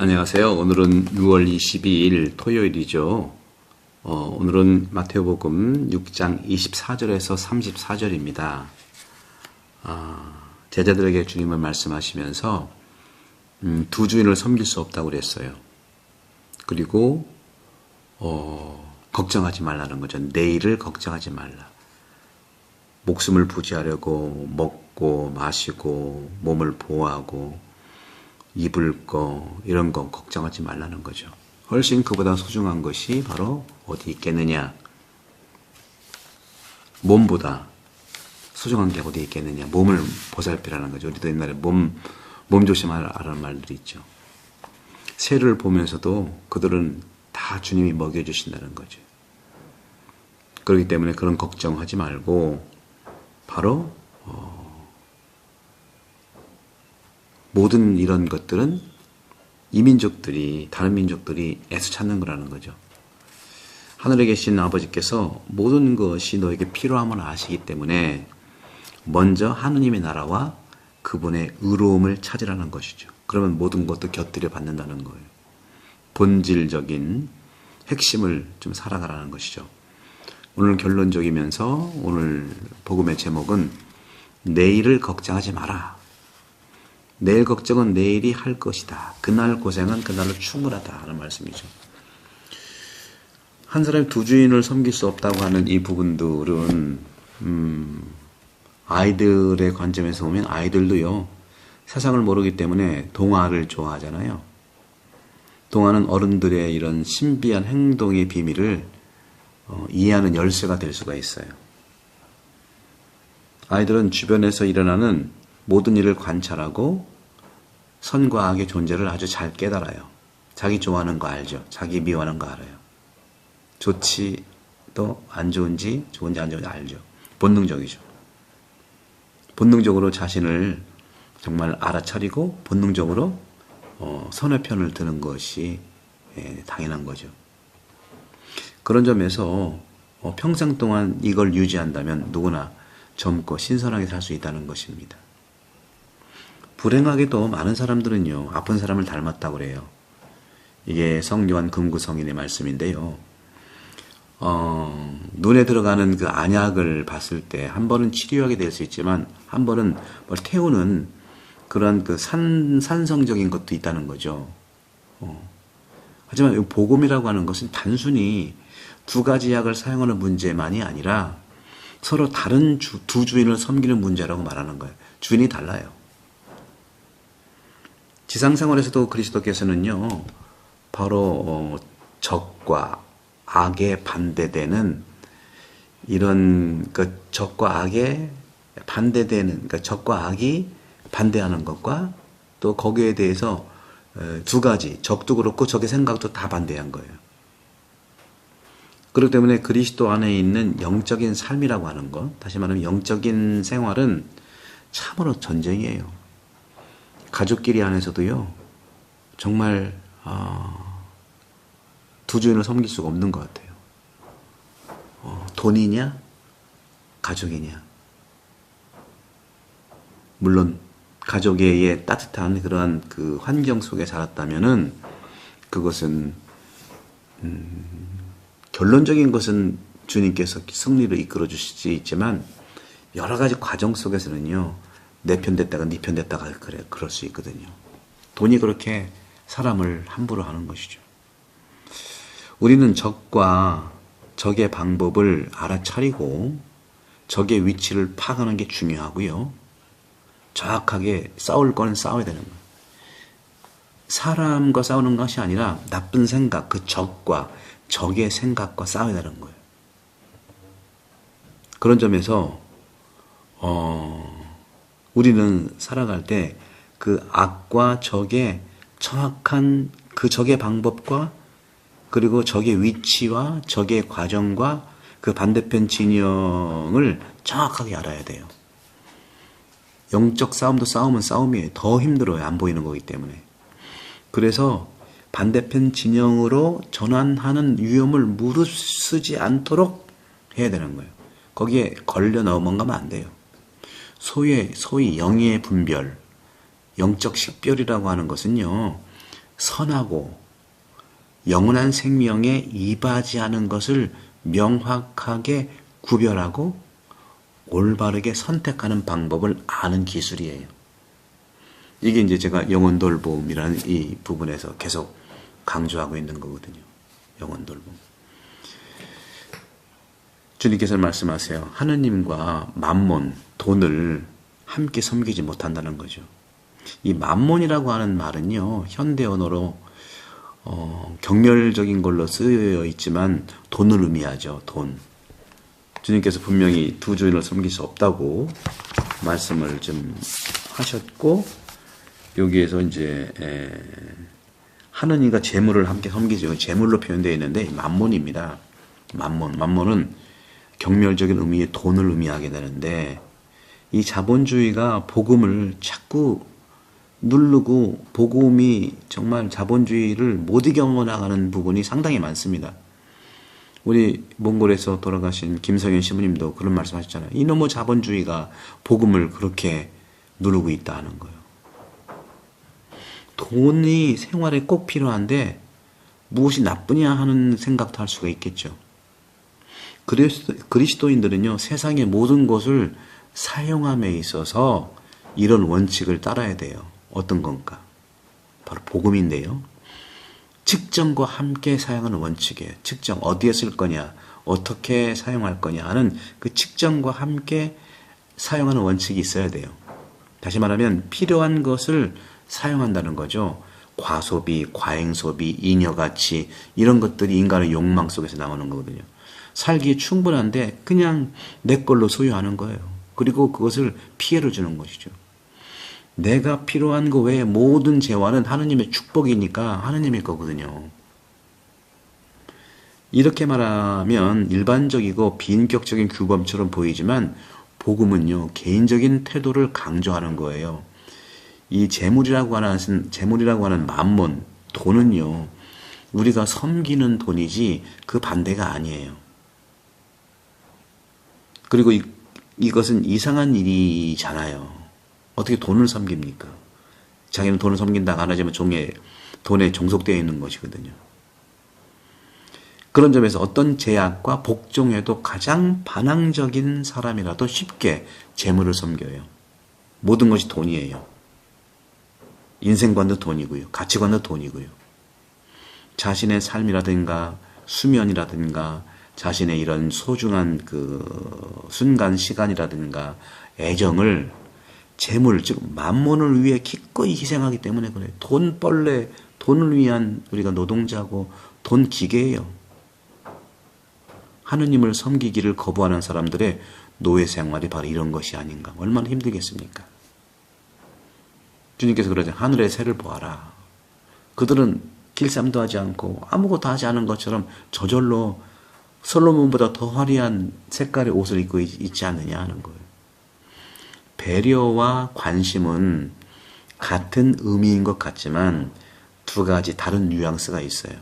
안녕하세요. 오늘은 6월 22일 토요일이죠. 오늘은 마태복음 6장 24절에서 34절입니다. 제자들에게 주님은 말씀하시면서 두 주인을 섬길 수 없다고 그랬어요. 그리고 걱정하지 말라는 거죠. 내일을 걱정하지 말라. 목숨을 부지하려고 먹고 마시고 몸을 보호하고 입을 거 이런 거 걱정하지 말라는 거죠. 훨씬 그보다 소중한 것이 바로 어디 있겠느냐. 몸보다 소중한 게 어디 있겠느냐. 몸을 보살피라는 거죠. 우리도 옛날에 몸 조심하라는 말들이 있죠. 새를 보면서도 그들은 다 주님이 먹여주신다는 거죠. 그렇기 때문에 그런 걱정하지 말고 바로 모든 이런 것들은 다른 민족들이 애써 찾는 거라는 거죠. 하늘에 계신 아버지께서 모든 것이 너에게 필요함을 아시기 때문에 먼저 하느님의 나라와 그분의 의로움을 찾으라는 것이죠. 그러면 모든 것도 곁들여 받는다는 거예요. 본질적인 핵심을 좀 살아가라는 것이죠. 오늘 결론적이면서 오늘 복음의 제목은 내일을 걱정하지 마라. 내일 걱정은 내일이 할 것이다. 그날 고생은 그날로 충분하다 하는 말씀이죠. 한 사람이 두 주인을 섬길 수 없다고 하는 이 부분들은 아이들의 관점에서 보면 아이들도요. 세상을 모르기 때문에 동화를 좋아하잖아요. 동화는 어른들의 이런 신비한 행동의 비밀을 이해하는 열쇠가 될 수가 있어요. 아이들은 주변에서 일어나는 모든 일을 관찰하고 선과 악의 존재를 아주 잘 깨달아요. 자기 좋아하는 거 알죠. 자기 미워하는 거 알아요. 좋지 또 안 좋은지 좋은지 안 좋은지 알죠. 본능적이죠. 본능적으로 자신을 정말 알아차리고 본능적으로 선의 편을 드는 것이 당연한 거죠. 그런 점에서 평생 동안 이걸 유지한다면 누구나 젊고 신선하게 살 수 있다는 것입니다. 불행하게도 많은 사람들은요, 아픈 사람을 닮았다고 그래요. 이게 성요한 금구성인의 말씀인데요. 눈에 들어가는 그 안약을 봤을 때 한 번은 치료하게 될 수 있지만 한 번은 뭘 태우는 그런 그 산성적인 것도 있다는 거죠. 하지만 복음이라고 하는 것은 단순히 두 가지 약을 사용하는 문제만이 아니라 서로 다른 두 주인을 섬기는 문제라고 말하는 거예요. 주인이 달라요. 지상생활에서도 그리스도께서는요, 바로 적과 악에 반대되는 이런 그 적과 악에 반대되는, 그러니까 적과 악이 반대하는 것과 또 거기에 대해서 두 가지, 적도 그렇고 적의 생각도 다 반대한 거예요. 그렇기 때문에 그리스도 안에 있는 영적인 삶이라고 하는 것, 다시 말하면 영적인 생활은 참으로 전쟁이에요. 가족끼리 안에서도요, 정말 두 주인을 섬길 수가 없는 것 같아요. 돈이냐, 가족이냐. 물론 가족의 따뜻한 그러한 그 환경 속에 자랐다면은 그것은 결론적인 것은 주님께서 승리를 이끌어 주실 수 있지만 여러 가지 과정 속에서는요, 내 편 됐다가 네 편 됐다가 그럴 수 있거든요. 돈이 그렇게 사람을 함부로 하는 것이죠. 우리는 적과 적의 방법을 알아차리고 적의 위치를 파악하는 게 중요하고요. 정확하게 싸울 건 싸워야 되는 거예요. 사람과 싸우는 것이 아니라 나쁜 생각, 그 적과 적의 생각과 싸워야 되는 거예요. 그런 점에서 우리는 살아갈 때 그 악과 적의 정확한 그 적의 방법과 그리고 적의 위치와 적의 과정과 그 반대편 진영을 정확하게 알아야 돼요. 영적 싸움도 싸움은 싸움이에요. 더 힘들어요. 안 보이는 거기 때문에. 그래서 반대편 진영으로 전환하는 위험을 무릅쓰지 않도록 해야 되는 거예요. 거기에 걸려 넘어가면 안 돼요. 소위 영의 분별, 영적 식별이라고 하는 것은요, 선하고 영원한 생명에 이바지하는 것을 명확하게 구별하고 올바르게 선택하는 방법을 아는 기술이에요. 이게 이제 제가 영혼 돌봄이라는 이 부분에서 계속 강조하고 있는 거거든요. 영혼 돌봄. 주님께서 말씀하세요. 하느님과 맘몬, 돈을 함께 섬기지 못한다는 거죠. 이 맘몬이라고 하는 말은요, 현대 언어로 경멸적인 걸로 쓰여 있지만 돈을 의미하죠. 돈. 주님께서 분명히 두 주인을 섬길 수 없다고 말씀을 좀 하셨고, 여기에서 이제 하느님과 재물을 함께 섬기죠. 재물로 표현되어 있는데 맘몬입니다. 맘몬은 경멸적인 의미의 돈을 의미하게 되는데, 이 자본주의가 복음을 자꾸 누르고 복음이 정말 자본주의를 못 이겨나가는 부분이 상당히 많습니다. 우리 몽골에서 돌아가신 김성현 신부님도 그런 말씀 하셨잖아요. 이놈의 자본주의가 복음을 그렇게 누르고 있다 하는 거예요. 돈이 생활에 꼭 필요한데 무엇이 나쁘냐 하는 생각도 할 수가 있겠죠. 그리스도인들은요, 세상의 모든 것을 사용함에 있어서 이런 원칙을 따라야 돼요. 어떤 건가? 바로 복음인데요. 측정과 함께 사용하는 원칙이에요. 측정, 어디에 쓸 거냐, 어떻게 사용할 거냐 하는 그 측정과 함께 사용하는 원칙이 있어야 돼요. 다시 말하면 필요한 것을 사용한다는 거죠. 과소비, 과잉소비, 잉여가치 이런 것들이 인간의 욕망 속에서 나오는 거거든요. 살기에 충분한데 그냥 내 걸로 소유하는 거예요. 그리고 그것을 피해를 주는 것이죠. 내가 필요한 거 외에 모든 재화는 하느님의 축복이니까 하느님의 거거든요. 이렇게 말하면 일반적이고 비인격적인 규범처럼 보이지만 복음은요, 개인적인 태도를 강조하는 거예요. 이 재물이라고 하는 맘몬, 돈은요, 우리가 섬기는 돈이지 그 반대가 아니에요. 그리고 이것은 이상한 일이잖아요. 어떻게 돈을 섬깁니까? 자기는 돈을 섬긴다고 안 하지만 돈에 종속되어 있는 것이거든요. 그런 점에서 어떤 제약과 복종에도 가장 반항적인 사람이라도 쉽게 재물을 섬겨요. 모든 것이 돈이에요. 인생관도 돈이고요. 가치관도 돈이고요. 자신의 삶이라든가 수면이라든가 자신의 이런 소중한 그 순간 시간이라든가 애정을 재물, 즉 만몬을 위해 기꺼이 희생하기 때문에 그래요. 돈벌레, 돈을 위한 우리가 노동자고 돈 기계예요. 하느님을 섬기기를 거부하는 사람들의 노예 생활이 바로 이런 것이 아닌가. 얼마나 힘들겠습니까? 주님께서 그러죠. 하늘의 새를 보아라. 그들은 길쌈도 하지 않고 아무것도 하지 않은 것처럼 저절로 솔로몬보다 더 화려한 색깔의 옷을 입고 있지 않느냐 하는 거예요. 배려와 관심은 같은 의미인 것 같지만 두 가지 다른 뉘앙스가 있어요.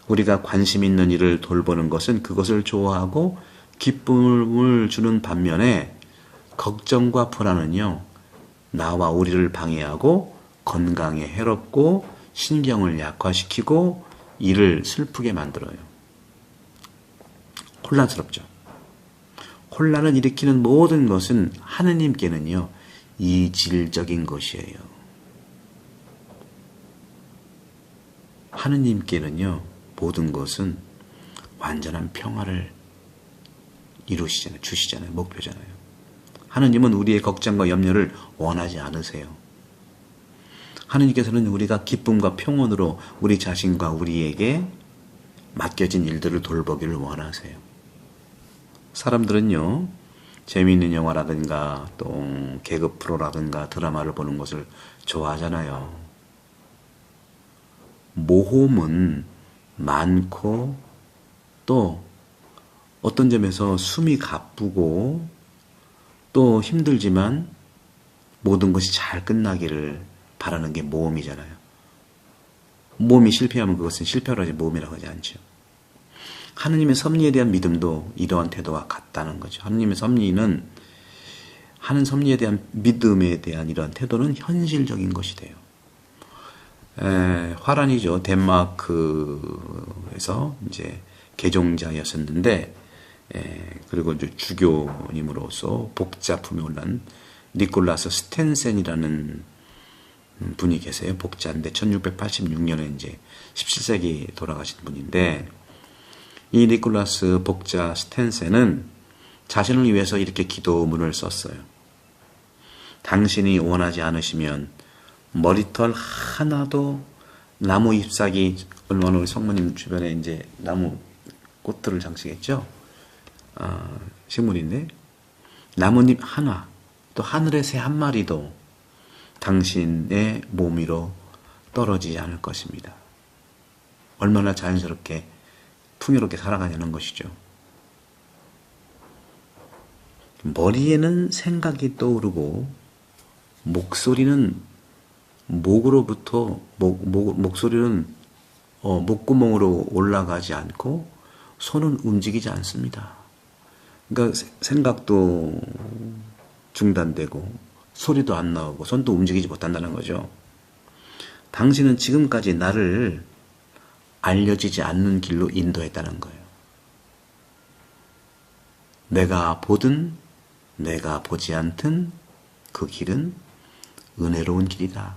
우리가 관심 있는 일을 돌보는 것은 그것을 좋아하고 기쁨을 주는 반면에 걱정과 불안은요, 나와 우리를 방해하고 건강에 해롭고 신경을 약화시키고 이를 슬프게 만들어요. 혼란스럽죠. 혼란을 일으키는 모든 것은 하느님께는요, 이질적인 것이에요. 하느님께는요, 모든 것은 완전한 평화를 이루시잖아요. 주시잖아요. 목표잖아요. 하느님은 우리의 걱정과 염려를 원하지 않으세요. 하느님께서는 우리가 기쁨과 평온으로 우리 자신과 우리에게 맡겨진 일들을 돌보기를 원하세요. 사람들은요, 재미있는 영화라든가 또 개그 프로라든가 드라마를 보는 것을 좋아하잖아요. 모험은 많고 또 어떤 점에서 숨이 가쁘고 또 힘들지만 모든 것이 잘 끝나기를 바라는 게 모험이잖아요. 모험이 실패하면 그것은 실패로 하지 모험이라고 하지 않죠. 하느님의 섭리에 대한 믿음도 이러한 태도와 같다는 거죠. 하느님의 섭리는, 하는 섭리에 대한 믿음에 대한 이러한 태도는 현실적인 것이 돼요. 화란이죠. 덴마크에서 이제 개종자였었는데, 그리고 이제 주교님으로서 복자품에 올란 니콜라스 스텐센이라는 분이 계세요. 복자인데 1686년에 이제 17세기 돌아가신 분인데, 이 니콜라스 복자 스텐센은 자신을 위해서 이렇게 기도문을 썼어요. 당신이 원하지 않으시면 머리털 하나도 나무 잎사귀, 얼마나 우리 성모님 주변에 이제 나무 꽃들을 장식했죠. 식물인데 나뭇잎 하나, 또 하늘의 새 한 마리도 당신의 몸 위로 떨어지지 않을 것입니다. 얼마나 자연스럽게 풍요롭게 살아가냐는 것이죠. 머리에는 생각이 떠오르고 목소리는 목으로부터 목소리는 목구멍으로 올라가지 않고 손은 움직이지 않습니다. 그러니까 생각도 중단되고 소리도 안 나오고 손도 움직이지 못한다는 거죠. 당신은 지금까지 나를 알려지지 않는 길로 인도했다는 거예요. 내가 보든 내가 보지 않든 그 길은 은혜로운 길이다.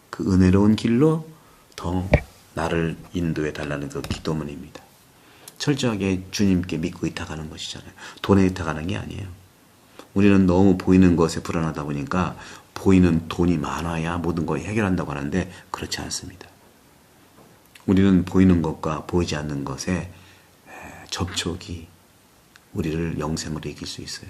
그 은혜로운 길로 더 나를 인도해 달라는 그 기도문입니다. 철저하게 주님께 믿고 의탁하는 것이잖아요. 돈에 의탁하는 게 아니에요. 우리는 너무 보이는 것에 불안하다 보니까 보이는 돈이 많아야 모든 걸 해결한다고 하는데 그렇지 않습니다. 우리는 보이는 것과 보이지 않는 것에 접촉이 우리를 영생으로 이길 수 있어요.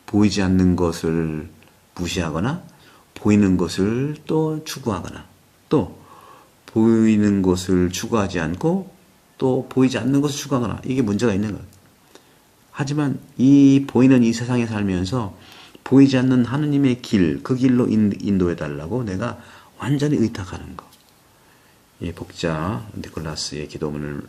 보이지 않는 것을 무시하거나 보이는 것을 또 추구하거나 또 보이는 것을 추구하지 않고 또 보이지 않는 것을 추구하거나 이게 문제가 있는 거예요. 하지만 이 보이는 이 세상에 살면서 보이지 않는 하느님의 길, 그 길로 인도해달라고 내가 완전히 의탁하는 거. 이 복자 니콜라스의 기도문을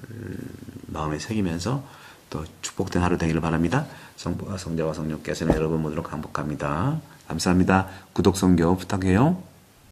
마음에 새기면서 또 축복된 하루 되기를 바랍니다. 성부와 성자와 성령께서는 여러분 모두로 강복합니다. 감사합니다. 구독, 성교 부탁해요.